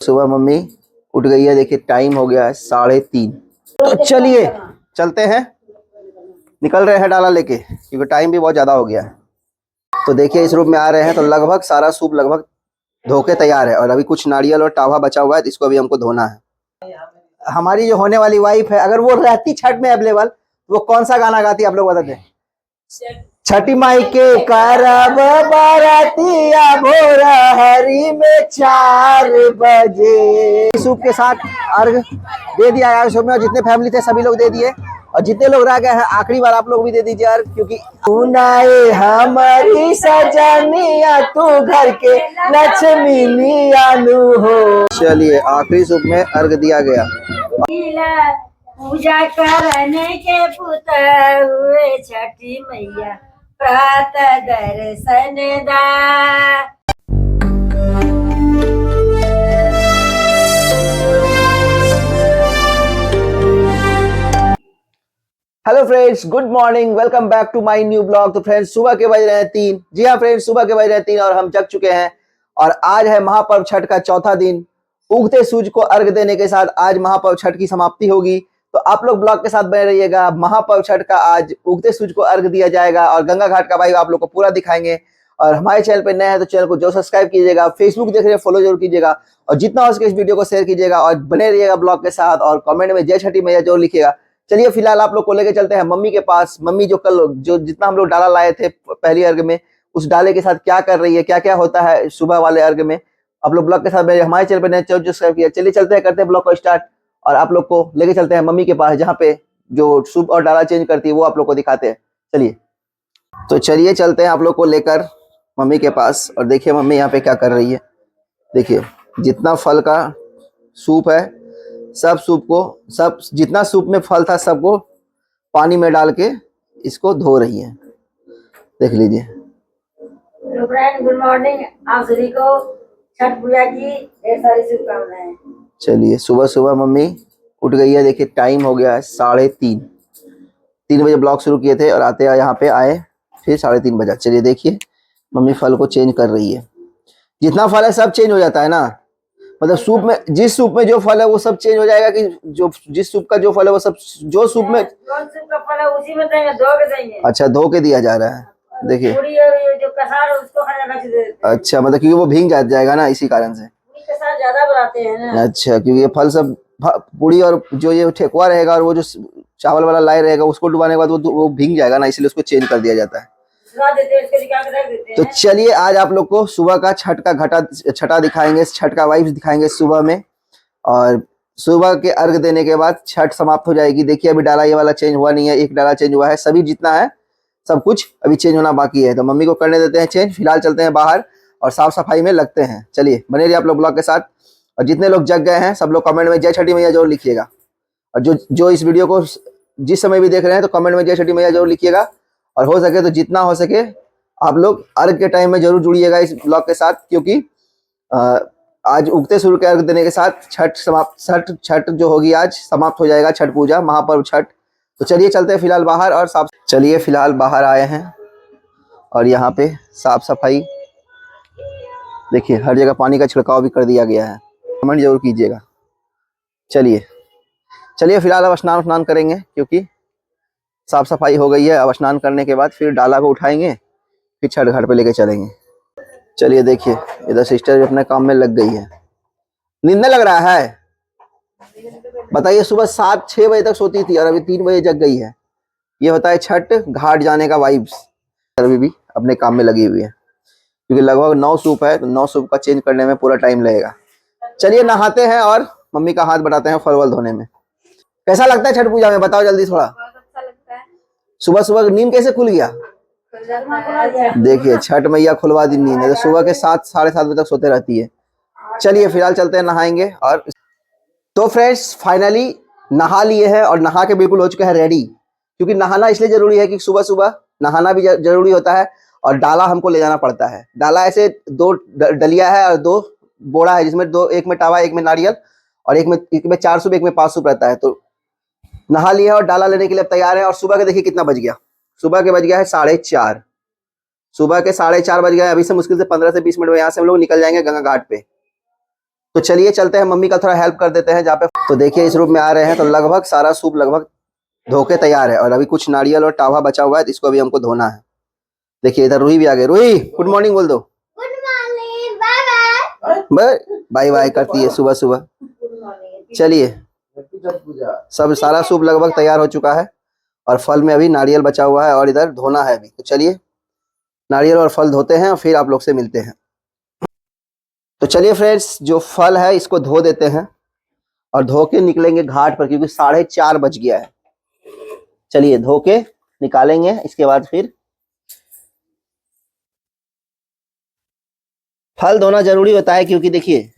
सुबह मम्मी उठ गई है, देखिए टाइम हो गया है 3:30। तो चलिए चलते हैं, निकल रहे हैं डाला लेके क्योंकि टाइम भी बहुत ज्यादा हो गया है। तो देखिए इस रूम में आ रहे हैं तो लगभग सारा सूप लगभग धो के तैयार है और अभी कुछ नारियल और टावा बचा हुआ है तो इसको अभी हमको धोना है। हमारी जो होने वाली वाइफ है, अगर वो रहती छठ में अवेलेबल तो वो कौन सा गाना गाती आप लोग बताते? छठी माई के करब बारातिया भोरा हरी में 4 बजे। सूप के साथ अर्घ दे दिया यार सूप में, और जितने फैमिली थे सभी लोग दे दिए, और जितने लोग रह गए हैं आखिरी बार आप लोग भी दे दीजिए यार, क्योंकि सुनाए हमारी सजनिया तू घर के लक्ष्मी लियानु हो। चलिए आखिरी सूप में अर्घ दिया गया। पूजा करने के पुत हुए छठी मैया प्रातः दर्शन दा। Hello friends, good morning, welcome back to my new blog. तो फ्रेंड्स सुबह के बज रहे हैं 3। जी हाँ फ्रेंड्स, सुबह के बज रहे हैं 3 और हम जग चुके हैं। और आज है महापर्व छठ का चौथा दिन। उगते सूरज को अर्घ देने के साथ आज महापर्व छठ की समाप्ति होगी। तो आप लोग ब्लॉग के साथ बने रहिएगा। महापर्व छठ का आज उगते सूरज को अर्घ दिया जाएगा और गंगा घाट का वाइब आप लोग को पूरा दिखाएंगे। और हमारे चैनल पे नए हैं तो चैनल को जो सब्सक्राइब कीजिएगा, फेसबुक देख रहे हैं फॉलो जरूर कीजिएगा, और जितना हो सके इस वीडियो को शेयर कीजिएगा और बने रहिएगा ब्लॉग के साथ, और कमेंट में जय छठी मैया जरूर लिखिएगा। चलिए फिलहाल आप लोग को लेके चलते हैं मम्मी के पास। मम्मी जो जितना हम लोग डाला लाए थे पहली अर्घ में, उस डाले के साथ क्या कर रही है, क्या क्या होता है सुबह वाले अर्घ में, आप लोग ब्लॉग के साथ हमारे चैनल पे नए जो सब्सक्राइब किया। चलिए चलते हैं, करते हैं ब्लॉग को स्टार्ट, और आप लोग को लेके चलते हैं मम्मी के पास जहाँ पे जो सूप और डाला चेंज करती है वो आप लोग को दिखाते हैं। चलिए तो चलिए चलते हैं आप लोग को लेकर मम्मी के पास, और देखिए मम्मी यहाँ पे क्या कर रही है। देखिए जितना फल का सूप है, सब सूप को, सब जितना सूप में फल था सबको पानी में डाल के इसको धो रही है। देख लीजिए। गुड मॉर्निंग, आप सभी को छठ पूजा की ढेर सारी शुभकामनाएं। चलिए सुबह सुबह मम्मी उठ गई है, देखिए टाइम हो गया है 3:30। 3 बजे ब्लॉग शुरू किए थे और आते यहाँ पे आए फिर 3:30 बजा। चलिए देखिए मम्मी फल को चेंज कर रही है। जितना फल है सब चेंज हो जाता है ना, मतलब सूप में, जिस सूप में जो फल है वो सब चेंज हो जाएगा, कि जो जिस सूप का जो फल है वो सब जो सूप में सूप का फल है उसी में देंगे, धो के देंगे। अच्छा धो के दिया जा रहा है। देखिए जो कसार उसको रख देते हैं। अच्छा, मतलब क्योंकि वो भीग जाएगा ना, इसी कारण से कसार ज्यादा बनाते हैं ना। अच्छा, क्योंकि ये फल सब पूरी और जो ये ठेकुआ रहेगा और वो जो चावल वाला लाई रहेगा उसको डुबाने के बाद वो भीग जाएगा ना, इसलिए उसको चेंज कर दिया जाता है। तो चलिए आज आप लोग को सुबह का छठ का छठा दिखाएंगे, छठ का वाइब्स दिखाएंगे सुबह में, और सुबह के अर्घ देने के बाद छठ समाप्त हो जाएगी। देखिए अभी डाला ये वाला चेंज हुआ नहीं है, एक डाला चेंज हुआ है, सभी जितना है सब कुछ अभी चेंज होना बाकी है। तो मम्मी को करने देते हैं चेंज। फिलहाल चलते हैं बाहर और साफ सफाई में लगते हैं। चलिए बने रहिए आप लोग ब्लॉग के साथ, और जितने लोग जग गए हैं सब लोग कमेंट में जय छठी मैया जरूर लिखिएगा, और जो इस वीडियो को जिस समय भी देख रहे हैं तो कमेंट में जय छठी मैया जरूर लिखिएगा, और हो सके तो जितना हो सके आप लोग अर्घ के टाइम में जरूर जुड़िएगा इस ब्लॉग के साथ, क्योंकि आज उगते सूर्य के अर्घ देने के साथ छठ जो होगी आज समाप्त हो जाएगा, छठ पूजा महापर्व छठ। तो चलिए चलते हैं फिलहाल बाहर और साफ। चलिए फिलहाल बाहर आए हैं और यहाँ पे साफ सफाई देखिए, हर जगह पानी का छिड़काव भी कर दिया गया है, कमेंट जरूर कीजिएगा। चलिए चलिए फिलहाल अब स्नान करेंगे, क्योंकि साफ सफाई हो गई है। अब स्नान करने के बाद फिर डाला को उठाएंगे, फिर छठ घाट पे लेके चलेंगे। चलिए देखिए इधर सिस्टर भी अपने काम में लग गई है। नींद लग रहा है? बताइए, सुबह 7-6 बजे तक सोती थी और अभी 3 बजे जग गई है। ये होता है छठ घाट जाने का वाइब्स। अभी भी अपने काम में लगी हुई है, क्योंकि लगभग 9 सूप है तो 9 सूप का चेंज करने में पूरा टाइम लगेगा। चलिए नहाते हैं और मम्मी का हाथ बढ़ाते हैं फलवल धोने में। कैसा लगता है छठ पूजा में, बताओ जल्दी थोड़ा। अच्छा लगता है। सुबह सुबह नींद कैसे खुल गया? देखिए छठ मैया खुलवा दी नींद, तो सुबह के 7-7:30 बजे तक सोते रहती है। चलिए फिलहाल चलते हैं नहाएंगे। और तो फ्रेंड्स फाइनली नहा लिए हैं और नहा के बिल्कुल हो चुके हैं रेडी, क्योंकि नहाना इसलिए जरूरी है कि सुबह सुबह नहाना भी जरूरी होता है, और डाला हमको ले जाना पड़ता है। डाला ऐसे 2 डलिया है और 2 बोरा है, जिसमें 2, एक में टावा, एक में नारियल, और एक में 4 सूप, एक में 5 सूप रहता है। तो नहा लिया और डाला लेने के लिए तैयार है। और सुबह के देखिए कितना बज गया, सुबह के बज गया है 4:30। सुबह के 4:30 बज गए। अभी से मुश्किल से 15 से 20 मिनट में यहाँ से हम लोग निकल जाएंगे गंगा घाट पे। तो चलिए चलते हैं, मम्मी का थोड़ा हेल्प कर देते हैं जहाँ पे। तो देखिए इस रूम में आ रहे हैं, तो लगभग सारा सूप लगभग धो के तैयार है, और अभी कुछ नारियल और टावा बचा हुआ है, तो इसको अभी हमको धोना है। देखिए इधर रूही भी आ गई। रूही गुड मॉर्निंग बोल दो। Good morning, bye bye bye bye करती है सुबह सुबह। चलिए सब सारा सूप लगभग तैयार हो चुका है, और फल में अभी नारियल बचा हुआ है, और इधर धोना है अभी। तो चलिए नारियल और फल धोते हैं और फिर आप लोग से मिलते हैं। तो चलिए फ्रेंड्स, जो फल है इसको धो देते हैं और धो के निकलेंगे घाट पर, क्योंकि 4:30 बज गया है। चलिए धो के निकालेंगे, इसके बाद फिर फल धोना जरूरी होता है, क्योंकि देखिए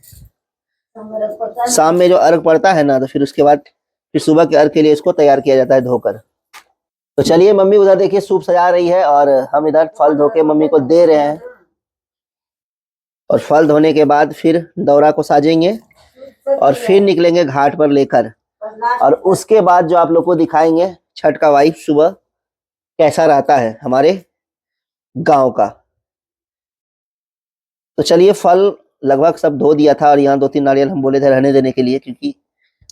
शाम में जो अर्घ पड़ता है ना, तो फिर उसके बाद फिर सुबह के अर्घ के लिए इसको तैयार किया जाता है धोकर। तो चलिए मम्मी उधर देखिए सूप सजा रही है, और हम इधर फल धो के मम्मी को दे रहे हैं, और फल धोने के बाद फिर दौरा को साजेंगे और फिर निकलेंगे घाट पर लेकर। और उसके बाद जो आप लोग को दिखाएंगे छठ का वाइब सुबह कैसा रहता है हमारे गांव का। तो चलिए फल लगभग सब धो दिया था, और यहाँ 2-3 नारियल हम बोले थे रहने देने के लिए, क्योंकि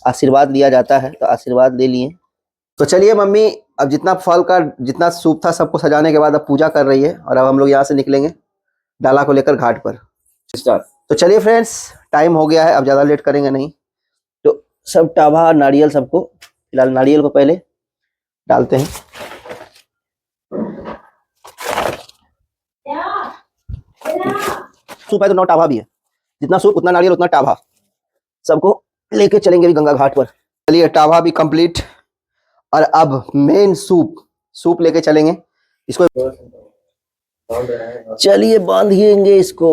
आशीर्वाद लिया जाता है, तो आशीर्वाद ले लिए। तो चलिए मम्मी अब जितना फल का जितना सूप था सबको सजाने के बाद अब पूजा कर रही है, और अब हम लोग यहाँ से निकलेंगे डाला को लेकर घाट पर। तो चलिए फ्रेंड्स, टाइम हो गया है, अब ज़्यादा लेट करेंगे नहीं। तो सब टाभा नारियल सबको, फिलहाल नारियल को पहले डालते हैं। सूप है तो 9 टाभा भी है, जितना सूप उतना नारियल उतना टाभा, सबको लेके चलेंगे भी गंगा घाट पर। चलिए टाभा भी कंप्लीट, और अब मेन सूप लेके चलेंगे इसको। चलिए बांधिएंगे इसको।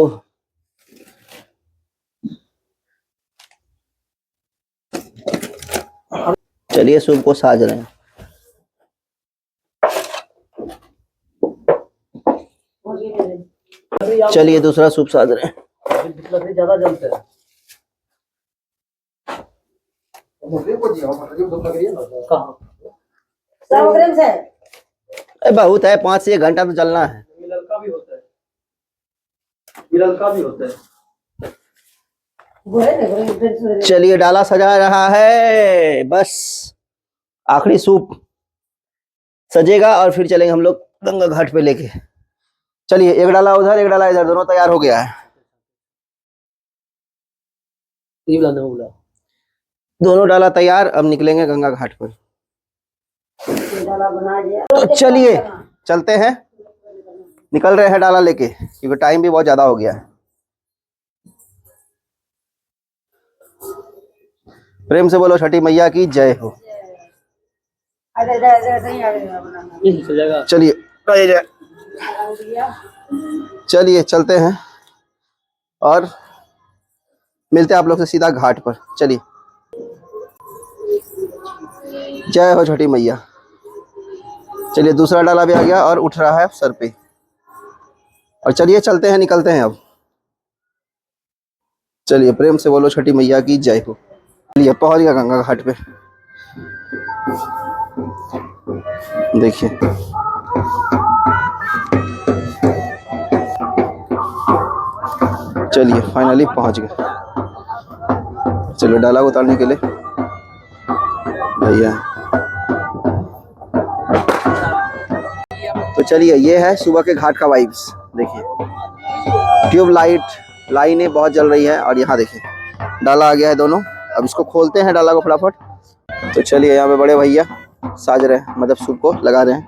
चलिए सूप को साज रहे हैं। चलिए दूसरा सूप साज रहे हैं। ज्यादा जलते हैं। बहुत है, 5 से 1 घंटा तो चलना है। मिलल का भी होता है, मिलल का भी होता है। चलिए डाला सजा रहा है, बस आखिरी सूप सजेगा और फिर चलेंगे हम लोग गंगा घाट पे लेके। चलिए एक डाला उधर एक डाला इधर, दोनों तैयार हो गया है। दोनों डाला तैयार, अब निकलेंगे गंगा घाट पर। तो चलिए चलते हैं, निकल रहे हैं डाला लेके, क्योंकि टाइम भी बहुत ज्यादा हो गया है। प्रेम से बोलो छठी मैया की जय हो। चलिए चलिए चलते हैं और मिलते हैं आप लोग से सीधा घाट पर। चलिए जय हो छठी मैया। चलिए दूसरा डाला भी आ गया और उठ रहा है सर पे, और चलिए चलते हैं, निकलते हैं अब। चलिए प्रेम से बोलो छठी मैया की जय हो। चलिए पहुंच गया गंगा घाट पे, देखिए चलिए फाइनली पहुंच गए। चलो डाला उतारने के लिए भैया। तो चलिए ये है सुबह के घाट का वाइब्स। देखिए ट्यूब लाइट लाइनें बहुत जल रही है, और यहाँ देखिए डाला आ गया है दोनों। अब इसको खोलते हैं डाला को फटाफट। तो चलिए यहाँ पे बड़े भैया साज रहे हैं, मतलब सूप को लगा रहे हैं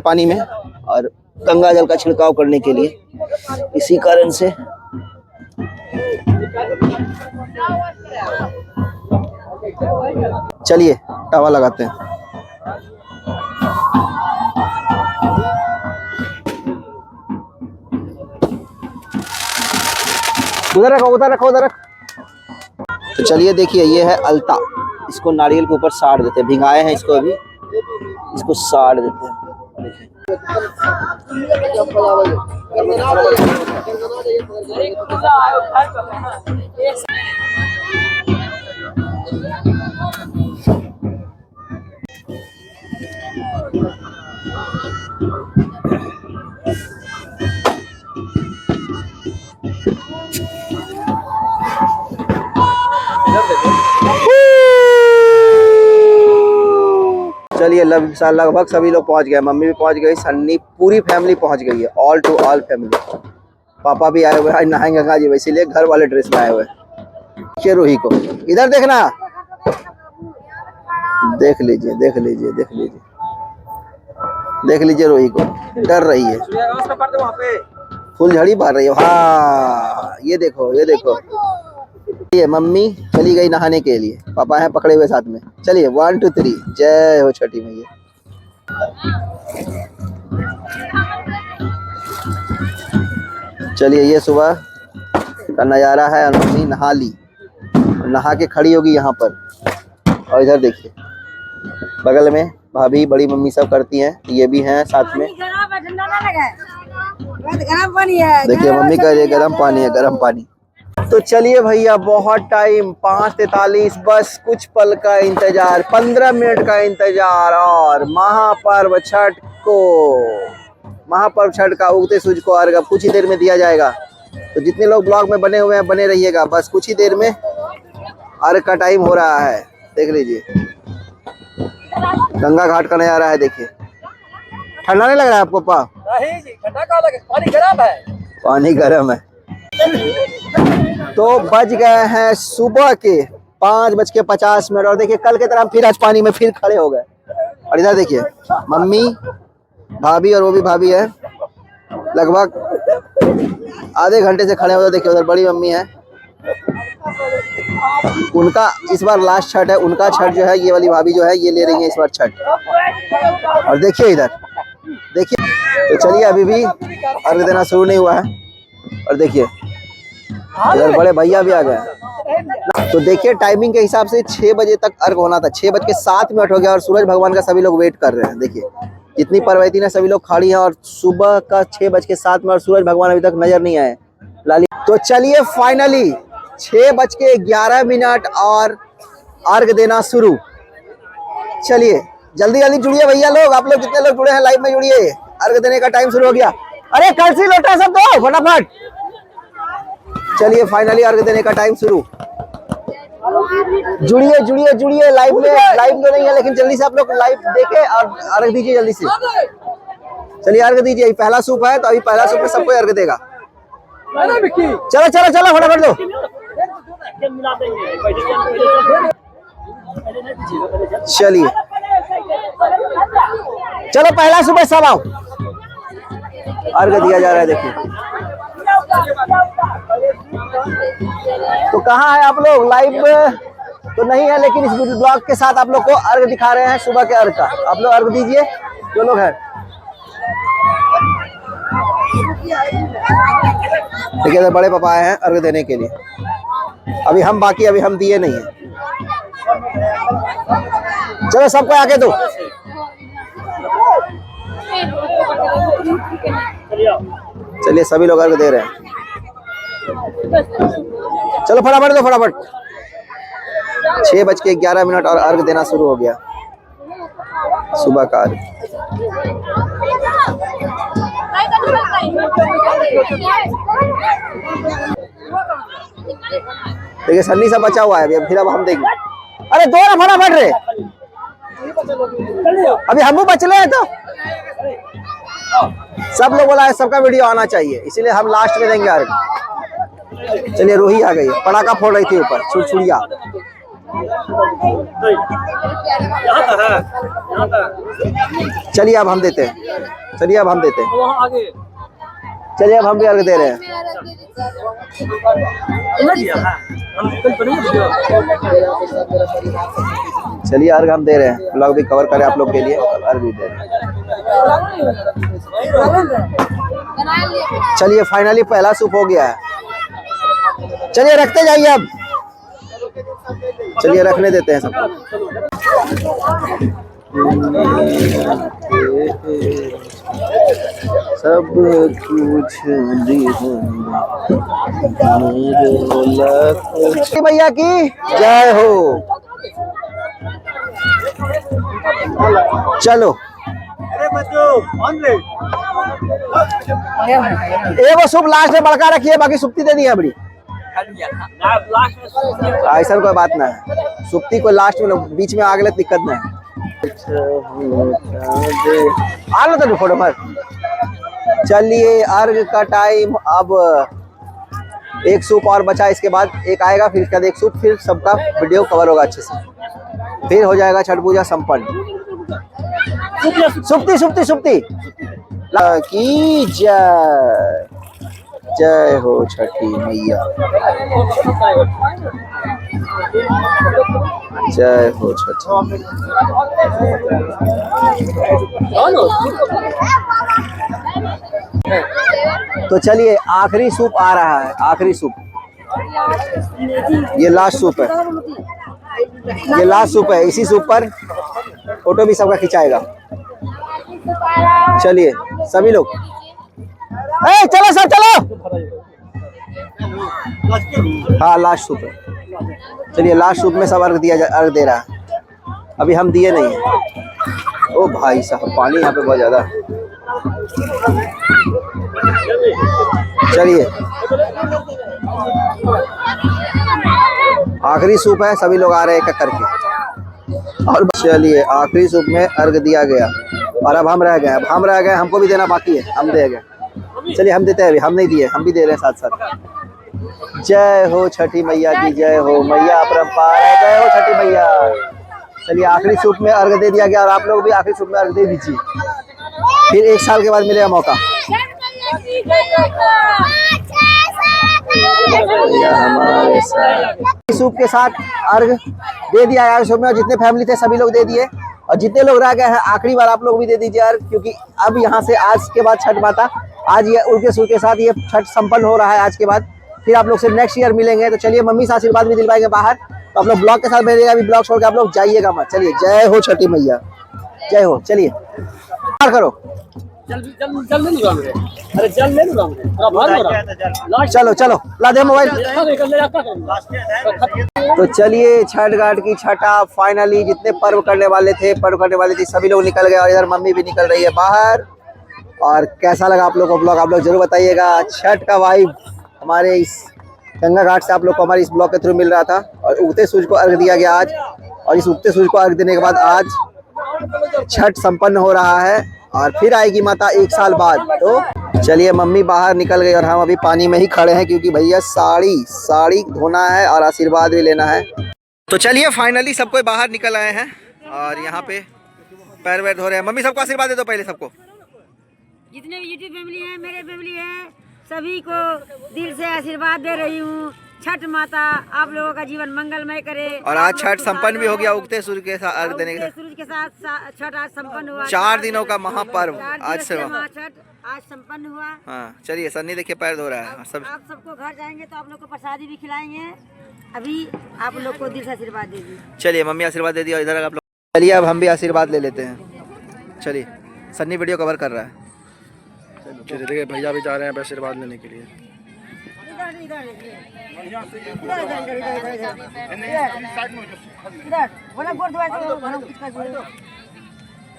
पानी में, और गंगा जल का छिड़काव करने के लिए, इसी कारण से। चलिए टावा लगाते हैं। उधर रखो उधर रखो उधर रख। तो चलिए देखिए ये है अलता, इसको नारियल के ऊपर साड़ देते हैं, भिंगाए हैं इसको, अभी इसको साड़ देते हैं। चलिए लगभग सभी लोग पहुंच गए, मम्मी भी पहुंच गई, सन्नी पूरी फैमिली पहुंच गई है, ऑल टू ऑल फैमिली। पापा भी आए हुए हैं, नहाएंगे गंगा जी में, इसीलिए घर वाले ड्रेस में आए हुए हैं। रूही को इधर देखना, देख लीजिए देख लीजिए देख लीजिए देख लीजिए, रूही को डर रही है, फुलझड़ी मार रही है। हाँ ये देखो ये देखो, ये मम्मी चली गई नहाने के लिए, पापा हैं पकड़े हुए साथ में। चलिए 1 2 3 जय हो छठी मैया। चलिए ये सुबह का नज़ारा है, और मम्मी नहा ली, नहा के खड़ी होगी यहाँ पर। और इधर देखिए बगल में भाभी बड़ी मम्मी सब करती हैं, ये भी हैं साथ में। देखिए मम्मी कह रही है गर्म पानी है, गर्म पानी। तो चलिए भैया बहुत टाइम 5:43, बस कुछ पल का इंतजार, 15 मिनट का इंतजार, और महापर्व छठ का उगते सूरज को अर्घ अब कुछ ही देर में दिया जाएगा। तो जितने लोग ब्लॉग में बने हुए हैं बने रहिएगा, बस कुछ ही देर में अर्घ का टाइम हो रहा है। देख लीजिए गंगा घाट का नजारा है, देखिए। ठंडा नहीं लग रहा है आपको पा? नहीं जी, ठंडा कहाँ लगे, पानी गर्म है। पानी गर्म है। तो बज गए हैं सुबह के 5:50, और देखिए कल की तरह फिर आज पानी में फिर खड़े हो गए। और इधर देखिए मम्मी भाभी, और वो भी भाभी है, लगभग आधे घंटे से खड़े हो। देखिए उधर बड़ी मम्मी है, उनका इस बार लास्ट छठ है, उनका छठ जो है ये वाली भाभी जो है ये ले रही है इस बार छठ। और देखिए इधर देखिए, तो चलिए अभी भी अर्घ देना शुरू नहीं हुआ है। और देखिए इधर बड़े भैया भी आ गए। तो देखिए टाइमिंग के हिसाब से 6 बजे तक अर्घ होना था, 6:07 हो गया, और सूरज भगवान का सभी लोग वेट कर रहे हैं। देखिए जितनी परवैती ने सभी लोग खड़ी हैं, और सुबह का 6:07 और सूरज भगवान अभी तक नजर नहीं आए लाली। तो चलिए फाइनली 6:11 और अर्घ देना शुरू। चलिए जल्दी जल्दी जुड़िए भैया लोग, आप लोग जितने लोग जुड़े हैं लाइव में जुड़िए, अर्घ देने का टाइम शुरू हो गया। अरे कलसी लोटा सब दो फटाफट। चलिए फाइनली अर्घ देने का टाइम शुरू। जुड़िए जुड़िए जुड़िए लाइव में तो नहीं है, लेकिन जल्दी से आप लोग लाइव देखे और अर्घ दीजिए जल्दी से। चलिए अर्घ दीजिए, पहला सूप है तो अभी पहला सूप में सबको अर्घ देगा। चलो चलो चलो फटाफट दो। चलिए चलो पहला सूप सब आओ, अर्घ दिया जा रहा है। देखिए तो कहाँ है आप लोग, लाइव तो नहीं है, लेकिन इस ब्लॉग के साथ आप लोग को अर्घ दिखा रहे हैं सुबह के अर्घ का। आप लोग अर्घ दीजिए जो लोग हैं। देखिए तो बड़े पापा आए हैं अर्घ देने के लिए, अभी हम बाकी, अभी हम दिए नहीं है। चलो सबको आके दो। चलिए सभी लोग अर्घ दे रहे हैं, चलो फटाफट दो फटाफट। 6:11 और अर्घ देना शुरू हो गया, सुबह का अर्घ। देखिए सन्नी सा बचा हुआ है अभी, फिर अब हम देंगे। अरे दो ना फटाफट रे, अभी हम बचले हैं। तो सब लोग बोला है सबका वीडियो आना चाहिए, इसीलिए हम लास्ट में देंगे अर्घ। चलिए रूही आ गई, पटाखा फोड़ रही थी ऊपर, छुड़छुड़िया। चलिए अब हम देते हैं, चलिए अब हम देते हैं, चलिए अब हम भी अर्घ दे रहे हैं। चलिए अर्घ हम दे रहे हैं, ब्लॉग भी कवर करें आप लोग के लिए, अर्घ भी दे रहे हैं। चलिए फाइनली पहला सूप हो गया है। चलिए रखते जाइए अब, चलिए रखने देते हैं सबको। सब कुछ भैया की जय हो। चलो वो सूप लास्ट में बड़का रखिए, बाकी सुप्ती दे दी है बड़ी। ऐसा कोई बात ना है, सुप्ती को लास्ट में बीच में आगे दिक्कत नहीं है। आलो तो फोटो पर। चलिए अर्घ का टाइम, अब एक सूप और बचा, इसके बाद एक आएगा, फिर इसके बाद एक सूप, फिर सबका वीडियो कवर होगा अच्छे से, फिर हो जाएगा छठ पूजा संपन्न। सुप्ती सुप्ती सुप्ती की जय, जय हो छठी मैया, जय हो छठी। तो चलिए आखिरी सूप आ रहा है, आखिरी सूप, ये लास्ट सूप है, ये लास्ट सूप है। इसी सूप पर फोटो भी सबका खिंचाएगा। चलिए सभी लोग, चलो सर चलो। हाँ लास्ट सूप है। चलिए लास्ट सूप में सब अर्घ दिया, अर्घ दे रहा है। अभी हम दिए नहीं है। ओ भाई साहब पानी यहाँ पे बहुत ज्यादा है। चलिए आखिरी सूप है, सभी लोग आ रहे हैं एक करके। और चलिए आखिरी सूप में अर्घ दिया गया और अब हम रह गए, अब हम रह गए, हमको भी देना बाकी है, हम दे गए। चलिए हम देते हैं, अभी हम नहीं दिए, हम भी दे रहे हैं साथ साथ। जय हो छठी मैया की जय हो, मैया अपरंपार है, जय हो छठी मैया। चलिए आखिरी सूप में अर्घ दे दिया गया और आप लोग भी आखिरी सूप में अर्घ दे दीजिए, फिर एक साल के बाद मिलेगा मौका। सूप के साथ अर्घ दे दिया है सूप में, और जितने फैमिली थे सभी लोग दे दिए, और जितने लोग रह गए हैं आखिरी बार आप लोग भी दे दीजिए अर्घ, क्योंकि अब यहाँ से आज के बाद छठ माता, आज ये उनके सूप के साथ ये छठ संपन्न हो रहा है आज के बाद, फिर आप लोग से नेक्स्ट ईयर मिलेंगे। तो चलिए मम्मी से आशीर्वाद भी दिलवाएंगे बाहर, तो आप लोग ब्लॉग के साथ भेजिएगा, अभी ब्लॉग छोड़ के आप लोग जाइएगा मत। चलिए जय हो छठी मैया, जय हो। चलिए करो, चलो चलो ला दे मोबाइल। तो चलिए छठ घाट की छठा फाइनली, जितने पर्व करने वाले थे, पर्व करने वाली थी, सभी लोग निकल गए और इधर मम्मी भी निकल रही है बाहर। और कैसा लगा आप लोग को ब्लॉग, आप लोग जरूर बताइएगा। छठ का वाइब हमारे इस गंगा घाट से आप लोग को हमारे इस ब्लॉग के थ्रू मिल रहा था, और उगते सूरज को अर्घ दिया गया आज, और इस उगते सूरज को अर्घ देने के बाद आज छठ संपन्न हो रहा है, और फिर आएगी माता एक साल बाद। तो चलिए मम्मी बाहर निकल गई और हम अभी पानी में ही खड़े हैं, क्योंकि भैया साड़ी धोना है और आशीर्वाद भी लेना है। तो चलिए फाइनली सबको बाहर निकल आए हैं और यहाँ पे पैर वैर धो रहे हैं। मम्मी सबको आशीर्वाद दे दो पहले, सबको, जितने भी यूट्यूब फैमिली है, मेरे फैमिली है, सभी को दिल से आशीर्वाद दे रही हूँ। छठ माता आप लोगों का जीवन मंगलमय करे। और आज छठ संपन्न भी हो गया, उगते सूर्य के साथ अर्घ देने के साथ, सूरज के साथ छठ आज संपन्न हुआ। 4 दिनों का महापर्व आज से छठ आज संपन्न हुआ। हाँ चलिए सन्नी देखिए पैर धो रहा है। सब आप सबको घर जाएंगे तो आप लोग को प्रसादी भी खिलाएंगे। अभी आप लोग को दिल से आशीर्वाद दे दी। चलिए मम्मी आशीर्वाद दे दी और इधर आप लोग, चलिए अब हम भी आशीर्वाद ले लेते हैं। चलिए सन्नी वीडियो कवर कर रहा है। चलिए देखिए भैया भी जा रहे हैं आशीर्वाद लेने के लिए।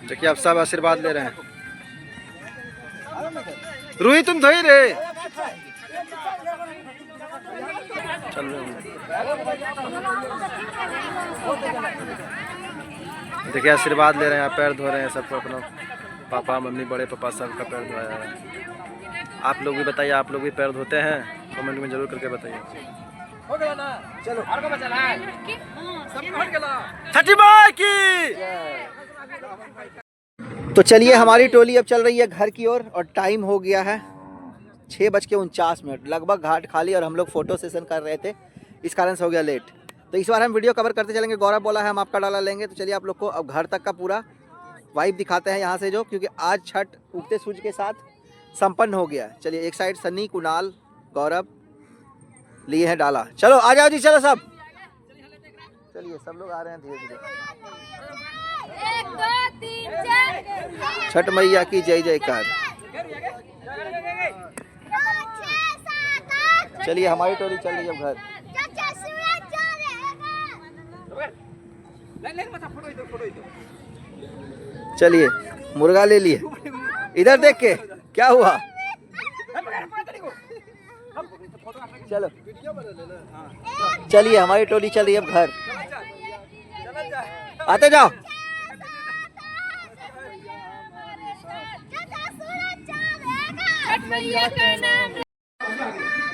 देखिए आप सब आशीर्वाद ले रहे हैं। रूही तुम धोई रे, चल देखिए आशीर्वाद ले रहे हैं, पैर धो रहे हैं सबको, अपना पापा मम्मी बड़े पापा सबका पैर धोया है। आप लोग भी बताइए, आप लोग भी पैर धोते हैं? कमेंट में जरूर करके बताइए। चलो छठी माई की। तो चलिए हमारी टोली अब चल रही है घर की ओर और टाइम हो गया है 6:49। लगभग घाट खाली और हम लोग फोटो सेशन कर रहे थे, इस कारण से हो गया लेट। तो इस बार हम वीडियो कवर करते चलेंगे। गौरव बोला है हम आपका डाला लेंगे, तो चलिए आप लोग को अब घर तक का पूरा वाइब दिखाते हैं यहाँ से, जो क्योंकि आज छठ उगते सूरज के साथ संपन्न हो गया है। चलिए एक साइड सन्नी, कुणाल, गौरव लिए हैं डाला। चलो आ जाओ जी, चलो सब, चलिए सब लोग आ रहे हैं धीरे धीरे। 1 2 3 4 छठ मैया की जय जयकार। चलिए हमारी टोली चल रही है अब घर। चलिए मुर्गा ले लिए, इधर देख के क्या हुआ। चलो चलिए हमारी टोली चल रही है अब घर, आते जाओ। मैया का नाम,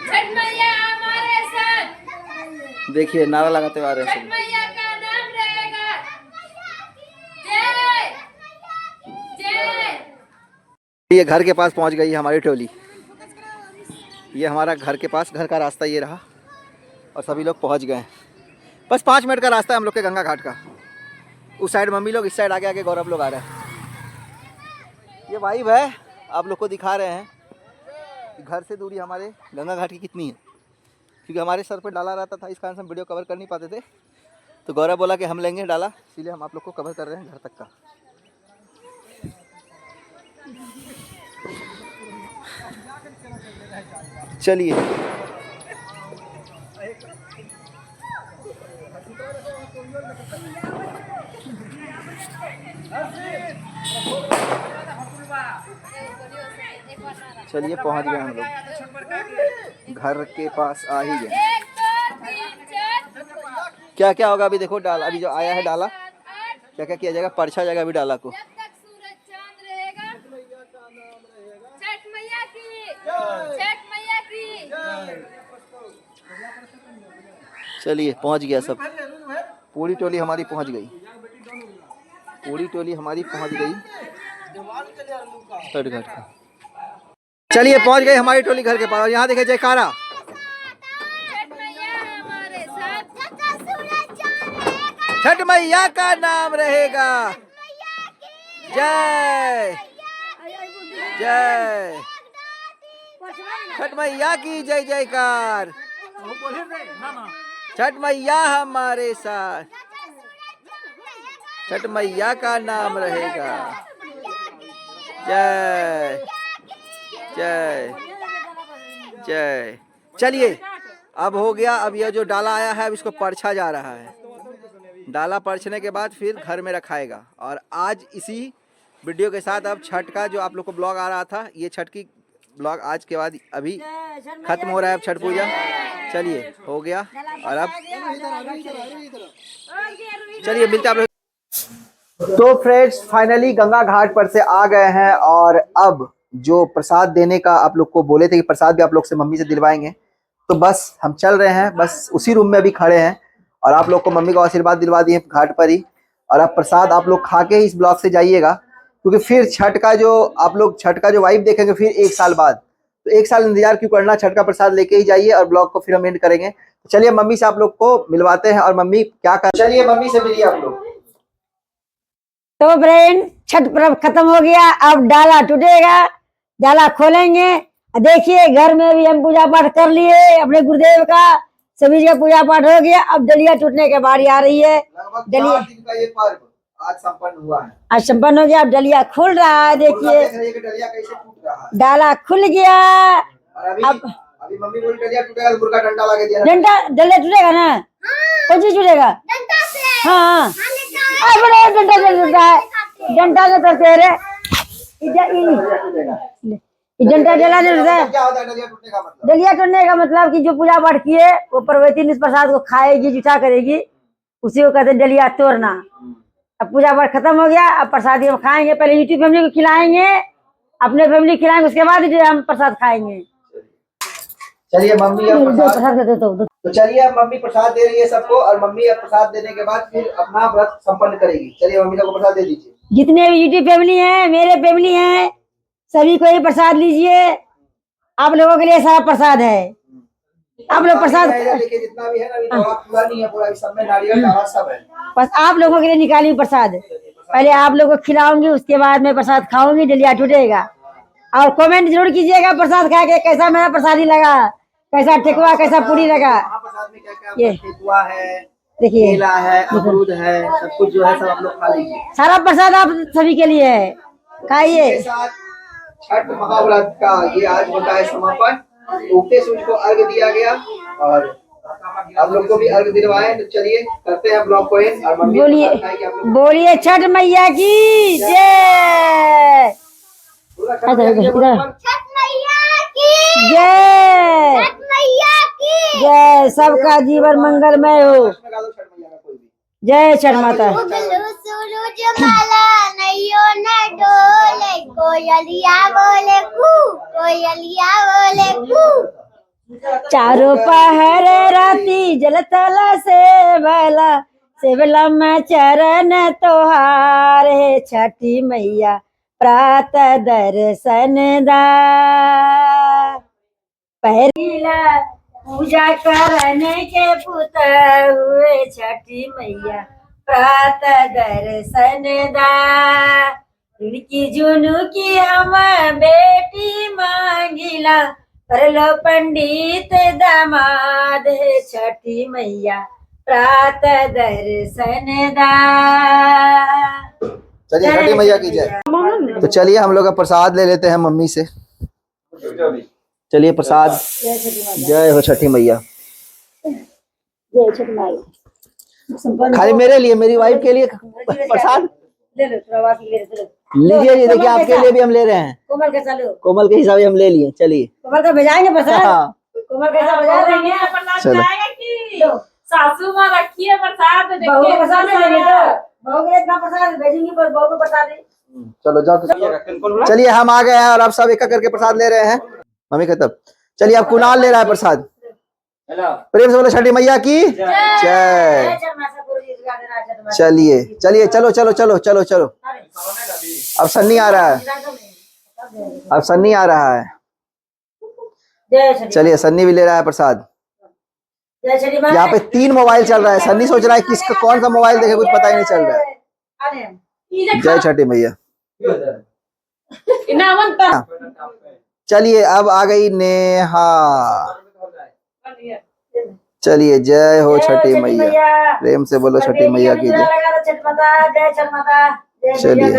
छठ मैया हमारे साथ, देखिए नारा लगाते हुए आ रहे छठ हैं मैया का नाम रहेगा। जय जय। ये घर के पास पहुंच गई है हमारी टोली। ये हमारा घर के पास, घर का रास्ता ये रहा और सभी लोग पहुंच गए हैं। बस 5 मिनट का रास्ता है हम लोग के गंगा घाट का। उस साइड मम्मी लोग, इस साइड आगे आगे गौरव लोग आ रहे हैं। ये वाइब है, आप लोग को दिखा रहे हैं कि घर से दूरी हमारे गंगा घाट की कितनी है, क्योंकि हमारे सर पे डाला रहता था, इस कारण से हम वीडियो कवर कर नहीं पाते थे। तो गौरव बोला कि हम लेंगे डाला, इसलिए हम आप लोग को कवर कर रहे हैं घर तक का। चलिए चलिए पहुंच गए हम लोग, घर के पास आ ही गए। 1 2 3 4 क्या क्या होगा अभी देखो, डाला अभी जो आया है डाला, क्या क्या किया जाएगा, परछा जाएगा अभी डाला को। जब तक सूरज चांद रहेगा, छठ मैया की, छठ मैया की। चलिए पहुंच गया सब, पूरी टोली हमारी पहुंच गई, पूरी टोली हमारी पहुंच गई छठ घाट का। चलिए पहुंच गई हमारी टोली घर के पास। और यहाँ देखिए जयकारा, छठ मैया हमारे साथ, छठ मैया का नाम रहेगा। जय जय, छठ मैया की जय जयकार, छठ मैया हमारे साथ, छठ मैया का नाम रहेगा। जय जय जय। चलिए अब हो गया, अब यह जो डाला आया है अब इसको परछा जा रहा है। डाला परछने के बाद फिर घर में रखाएगा। और आज इसी वीडियो के साथ अब छठ का जो आप लोग को ब्लॉग आ रहा था, ये छठ की ब्लॉग आज के बाद अभी खत्म हो रहा है। अब छठ पूजा चलिए हो गया, और अब चलिए मिलते हैं आप लोग। तो फ्रेंड्स फाइनली गंगा घाट पर से आ गए हैं, और अब जो प्रसाद देने का आप लोग को बोले थे कि प्रसाद भी आप लोग से मम्मी से दिलवाएंगे, तो बस हम चल रहे हैं, बस उसी रूम में अभी खड़े हैं और आप लोग को मम्मी को आशीर्वाद दिलवा दिए घाट पर ही। और अब प्रसाद आप लोग खा के ही इस ब्लॉग से जाइएगा, क्योंकि फिर छठ का जो आप लोग छठ का जो वाइब देखेंगे फिर 1 साल बाद, तो 1 साल इंतजार क्यों करना, छठ का प्रसाद लेके ही जाइए और ब्लॉग को फिर हम एंड करेंगे। तो चलिए मम्मी से आप लोग को मिलवाते हैं, और मम्मी क्या कर, चलिए मम्मी से मिलिए आप लोग। तो फ्रेंड छठ पर्व खत्म हो गया, अब डाला टूटेगा, डाला खोलेंगे। देखिए घर में भी हम पूजा पाठ कर लिए अपने गुरुदेव का, सभी का पूजा पाठ हो गया। अब डलिया टूटने के बारी आ रही है। डलिया का ये पर्व आज संपन्न हुआ है, आज संपन्न हो गया, अब डलिया खुल रहा है। देखिए डलिया कैसे टूट रहा है, डाला खुल गया। और अभी मम्मी बोली डलिया टूटेगा तो मुर्गा डंडा लगा दिया। डंडा डलिया टूटेगा ना, कौन चीज टूटेगा? हाँ बड़ा डंडा टूटता है, डंडा से करते रे डंडा डला नहीं टूटता है। क्या होता है डलिया टूटने का मतलब? डलिया टूटने का मतलब कि जो पूजा पाठ किए वो परवैती इस प्रसाद को खाएगी, जुठा करेगी, उसी को कहते हैं डलिया तोड़ना। अब पूजा पाठ खत्म हो गया, अब प्रसाद हम खाएंगे। पहले यूट्यूब फैमिली को खिलाएंगे, अपने फैमिली खिलाएंगे, उसके बाद हम प्रसाद खाएंगे। चलिए मम्मी अब प्रसाद देता हूँ। तो चलिए अब मम्मी प्रसाद दे रही है सबको, और मम्मी अब प्रसाद देने के बाद फिर अपना व्रत संपन्न करेगी। चलिए मम्मी को प्रसाद दे दीजिए। जितने भी यूट्यूब फैमिली है, मेरे फैमिली है, सभी को ये प्रसाद लीजिए। आप लोगों के लिए सारा प्रसाद है। आप लोग प्रसाद देखिए जितना भी है ना, अभी थोड़ा पूरा नहीं है, पूरा सब में नारियल का सब है। बस आप लोगों के लिए निकाली प्रसाद, पहले आप लोगों को खिलाऊंगी, उसके बाद मैं प्रसाद खाऊंगी, डलिया टूटेगा। और कमेंट जरूर कीजिएगा प्रसाद खा के कैसा मेरा प्रसादी लगा, कैसा ठेकुआ, कैसा पूरी लगा। प्रसाद में क्या क्या ये ठेकुआ है, देखिए केला है, अमरूद है, सब कुछ जो है सब आप लोग खा लीजिए। सारा प्रसाद आप सभी के लिए है, खाइए। छठ महाव्रत का ये आज होता है समापन। उगते सूरज को अर्घ दिया गया, और आप लोग को भी अर्घ दिलवाए। तो चलिए करते हैं ब्लॉग को एंड। और मम्मी बोलिए बोलिए छठ मैया की जय, छठ मैया की जय छठ मैया की जय। सबका जीवन मंगलमय हो। जय छठ माता। उगलू सूरज माला नैयो न डोले कोयलिया बोले कू कोयलिया बोले कू। चारों पहर राती जल तल से बला में चरण तोहार है छठी मैया प्रात दर्शन दा। पहला पूजा करने के पुत हुए छठी मैया प्रात दर्शन दा। इनकी जुनू की हम बेटी मांगिला कर लो पंडित दामाद है छठी मैया प्रात दर्शन दा। चलिए छठी मैया की जय। तो चलिए हम लोग का प्रसाद ले लेते हैं मम्मी से। चलिए प्रसाद। जय हो छठी मैया। जय छठी मैया। खाली मेरे लिए, मेरी वाइफ के लिए प्रसाद ले लो, थोड़ा बाकी ले लो। लीजिए जी, देखिए आपके लिए भी हम ले रहे हैं। कोमल कैसा लो? कोमल के हिसाब से हम ले लिए। चलिए कोमल का भेजाएंगे प्रसाद। हाँ कोमल कैसा भेजा देंगे? चलो। सासू माँ रखी है प्रसाद। बहू को प्रसाद नहीं देंगे तो बहू के इतना प्रसाद भेजेंगी पर बहू को प्रसाद दे। चलो जाओ। चलिए हम आ गए हैं और आप सब एक करके प्रसाद ले रहे हैं। मम्मी खत्म। चलिए अब कुणाल ले रहा है प्रसाद। प्रेम से बोलो छठी मैया की जय। चलिए चलिए चलो चलो चलो चलो चलो। अब सन्नी आ रहा है। अब सन्नी आ रहा है। जय छठी। चलिए सन्नी भी ले रहा है प्रसाद। जय छठी माँ। यहाँ पे 3 मोबाइल चल रहा है। सन्नी सोच रहा है किसका कौन सा मोबाइल देखे, कुछ पता ही नहीं चल रहा है। जय छठी मैया। चलिए अब आ गई नेहा। चलिए जय हो छठी मैया। प्रेम से बोलो छठी मैया की जय। छठ माता जय छठ माता। चलिए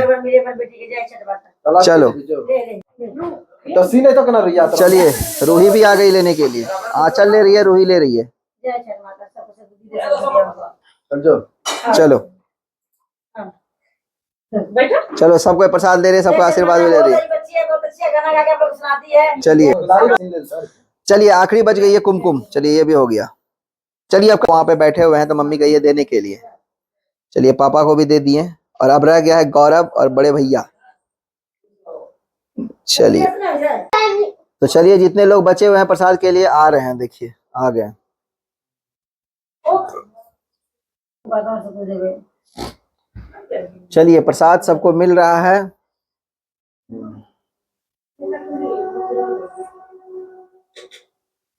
चलो। चलिए रूही भी आ गई लेने के लिए। आंचल ले रही है, रूही ले रही है। जय छठ माता। सबको चलो चलो सबको प्रसाद ले रहे हैं, सबको आशीर्वाद भी ले रही है। बहुत अच्छी है, गाना गा के आप लोग सुनाती है। चलिए चलिए आखिरी बच गई है कुमकुम। चलिए ये भी हो गया। चलिए अब वहां पे बैठे हुए हैं तो मम्मी गई है देने के लिए। चलिए पापा को भी दे दिए और अब रह गया है गौरव और बड़े भैया। चलिए तो चलिए जितने लोग बचे हुए हैं प्रसाद के लिए आ रहे हैं। देखिए आ गए। चलिए प्रसाद सबको मिल रहा है।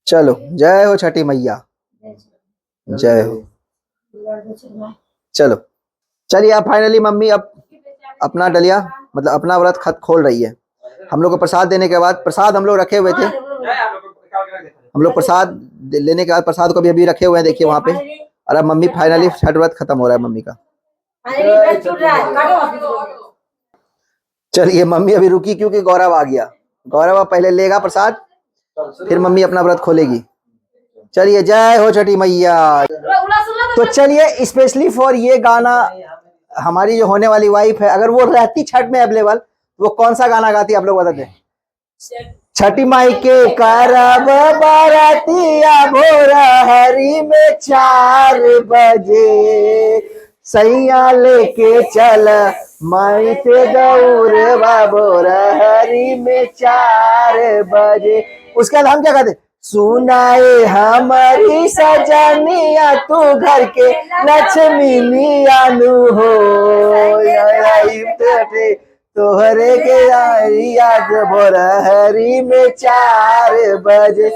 चलो जय हो छठी मैया। जय हो। चलो चलिए अब फाइनली मम्मी अब अपना डलिया मतलब अपना व्रत खत खोल रही है। हम लोग को प्रसाद देने के बाद, प्रसाद हम लोग रखे हुए थे, हम लोग प्रसाद लेने के बाद प्रसाद को भी अभी रखे हुए हैं। देखिए वहां पे। और अब मम्मी फाइनली छठ व्रत खत्म हो रहा है मम्मी का। चलिए मम्मी अभी रुकी क्योंकि गौरव आ गया। गौरव अब पहले लेगा प्रसाद, फिर मम्मी अपना व्रत खोलेगी। चलिए जय हो छठी मैया। तो चलिए स्पेशली फॉर ये गाना हमारी जो होने वाली वाइफ है, अगर वो रहती छठ में अवेलेबल वो कौन सा गाना गाती आप लोग बताते? छठी माई के करब बारातिया भोर हरी में 4 बजे सैया लेके चल माई से दौड़वा भोर हरी में 4 बजे। उसके बाद हम क्या कहते? सुनाए हमारी सजनिया तू घर के लक्ष्मी मियानु हो तोहरे के याद भोर हरी में 4 बजे।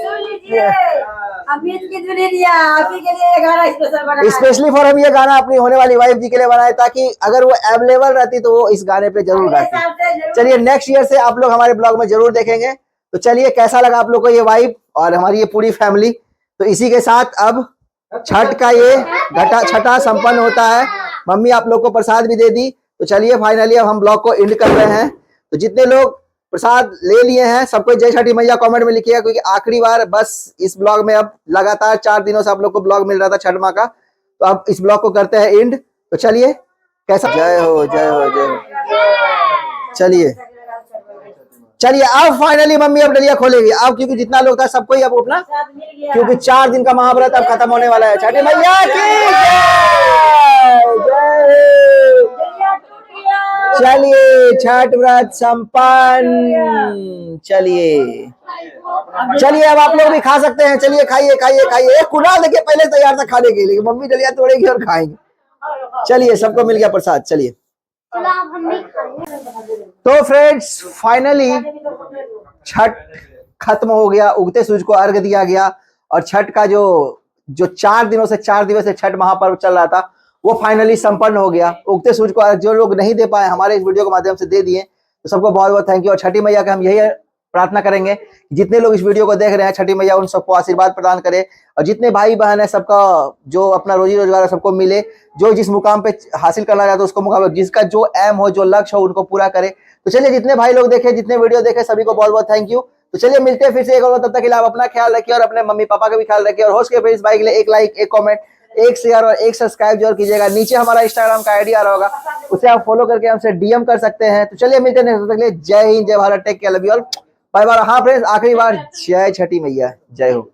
अमित की दुनिया आपके के लिए गाना स्पेशल बना। स्पेशली फॉर हम ये गाना अपनी होने वाली वाइफ जी के लिए बनाए ताकि अगर वो अवेलेबल रहती तो वो इस गाने पे जरूर गाती। चलिए नेक्स्ट ईयर से आप लोग हमारे ब्लॉग में जरूर देखेंगे। तो चलिए कैसा लगा आप लोग को ये वाइफ और हमारी ये पूरी फैमिली। तो इसी के साथ अब छठ का ये छठा संपन्न होता है। मम्मी आप लोग को प्रसाद भी दे दी। तो चलिए फाइनली अब हम ब्लॉग को एंड कर रहे हैं। तो जितने लोग प्रसाद ले लिए हैं सबको जय छठी मैया कमेंट में लिखिएगा, क्योंकि आखिरी बार बस इस ब्लॉग में अब लगातार 4 दिनों से आप लोग को ब्लॉग मिल रहा था छठ माँ का। तो अब इस ब्लॉग को करते हैं एंड। तो चलिए कैसा? जय हो जय हो जय हो। चलिए चलिए अब फाइनली मम्मी अब डलिया खोलेगी अब, क्योंकि जितना लोग था सबको ही अब अपना, क्योंकि 4 दिन का महाव्रत अब खत्म होने वाला है। छठी मैया की जय। जय हो। चलिए छठ व्रत संपन्न। चलिए चलिए अब आप लोग भी खा सकते हैं। चलिए खाइए खाइए खाइए। एक कुणाल देखिए पहले तैयार था खाने के लिए, मम्मी डलिया तोड़ेगी और खाएंगे। चलिए सबको मिल गया प्रसाद। चलिए तो फ्रेंड्स फाइनली छठ खत्म हो गया, उगते सूरज को अर्घ दिया गया और छठ का जो 4 दिवसीय छठ महापर्व चल रहा था वो फाइनली संपन्न हो गया। उगते सूरज को अर्घ जो लोग नहीं दे पाए हमारे इस वीडियो के माध्यम से दे दिए, तो सबको बहुत बहुत थैंक यू। और छठी मैया का हम यही प्रार्थना करेंगे जितने लोग इस वीडियो को देख रहे हैं, छठी मैया उन सबको आशीर्वाद प्रदान करे और जितने भाई बहन है सबका जो अपना रोजी रोजगार है सबको मिले, जो जिस मुकाम पे हासिल करना चाहते उसको मुकाम, जिसका जो एम हो जो लक्ष्य हो उनको पूरा करे। तो चलिए जितने भाई लोग देखे, जितने वीडियो देखे, सभी को बहुत बहुत थैंक यू। तो चलिए मिलते हैं फिर से एक और, तब तक के लिए आप अपना ख्याल रखिए और अपने मम्मी पापा का भी ख्याल रखिए और होस्ट के फिर इस भाई के लिए एक लाइक, एक कमेंट, एक शेयर और एक सब्सक्राइब जरूर कीजिएगा। नीचे हमारा इंस्टाग्राम का आईडी आ रहा होगा, उसे आप फॉलो करके हमसे डीएम कर सकते हैं। तो चलिए मिलते हैं नेक्स्ट, तब तक के लिए जय हिंद, जय Bharat, take care, love you all, bye bye. हाँ फ्रेंड्स आखिरी बार जय छठी मैया, जय हो।